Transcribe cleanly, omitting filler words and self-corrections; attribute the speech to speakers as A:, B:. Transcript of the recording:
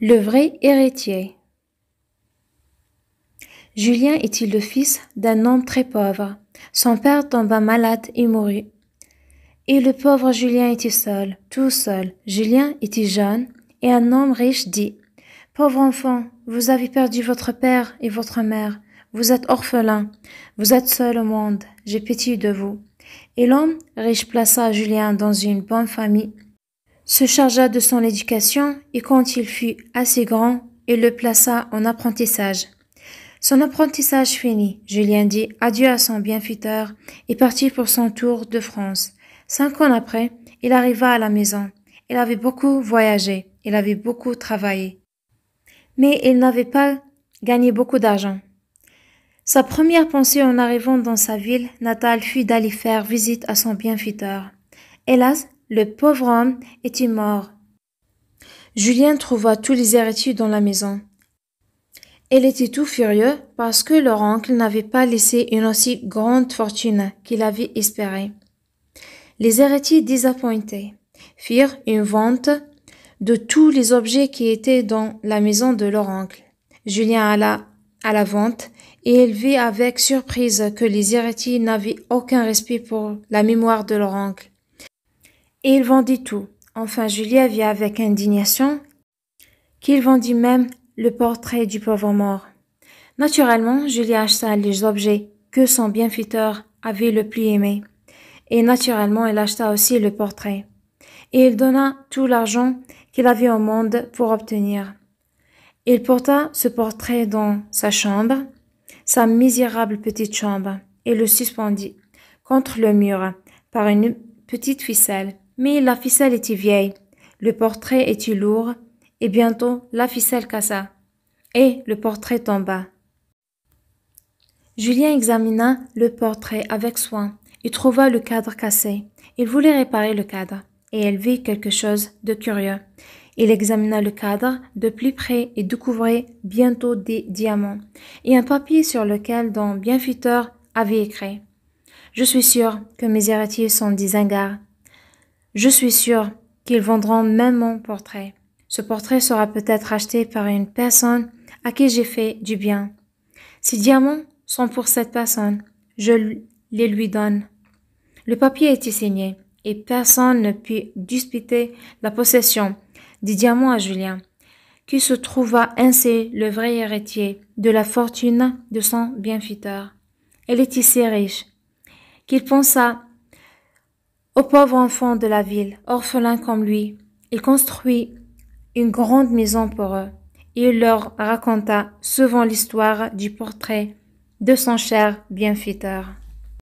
A: Le vrai héritier. Julien était le fils d'un homme très pauvre. Son père tomba malade et mourut. Et le pauvre Julien était seul, tout seul. Julien était jeune, et un homme riche dit: « Pauvre enfant, vous avez perdu votre père et votre mère. Vous êtes orphelin, vous êtes seul au monde. J'ai pitié de vous. » Et l'homme riche plaça Julien dans une bonne famille, se chargea de son éducation, et quand il fut assez grand, il le plaça en apprentissage. Son apprentissage fini, Julien dit adieu à son bienfaiteur et partit pour son tour de France. 5 ans après, il arriva à la maison. Il avait beaucoup voyagé, il avait beaucoup travaillé. Mais il n'avait pas gagné beaucoup d'argent. Sa première pensée en arrivant dans sa ville natale fut d'aller faire visite à son bienfaiteur. Hélas, le pauvre homme était mort. Julien trouva tous les héritiers dans la maison. Il était tout furieux parce que leur oncle n'avait pas laissé une aussi grande fortune qu'il avait espérée. Les héritiers désappointés firent une vente de tous les objets qui étaient dans la maison de leur oncle. Julien alla à la vente et il vit avec surprise que les héritiers n'avaient aucun respect pour la mémoire de leur oncle. Et il vendit tout. Enfin, Julien vit avec indignation qu'il vendit même le portrait du pauvre mort. Naturellement, Julien acheta les objets que son bienfaiteur avait le plus aimé. Et naturellement, il acheta aussi le portrait. Et il donna tout l'argent qu'il avait au monde pour obtenir. Il porta ce portrait dans sa chambre, sa misérable petite chambre, et le suspendit contre le mur par une petite ficelle. Mais la ficelle était vieille, le portrait était lourd, et bientôt la ficelle cassa, et le portrait tomba. Julien examina le portrait avec soin et trouva le cadre cassé. Il voulait réparer le cadre, et il vit quelque chose de curieux. Il examina le cadre de plus près et découvrit bientôt des diamants et un papier sur lequel son bienfaiteur avait écrit: « Je suis sûr que mes héritiers sont des ingrats. Je suis sûr qu'ils vendront même mon portrait. Ce portrait sera peut-être acheté par une personne à qui j'ai fait du bien. Ces diamants sont pour cette personne. Je les lui donne. » Le papier était signé et personne ne put disputer la possession des diamants à Julien, qui se trouva ainsi le vrai héritier de la fortune de son bienfaiteur. Elle était si riche qu'il pensa aux pauvres enfants de la ville, orphelins comme lui. Il construit une grande maison pour eux et il leur raconta souvent l'histoire du portrait de son cher bienfaiteur.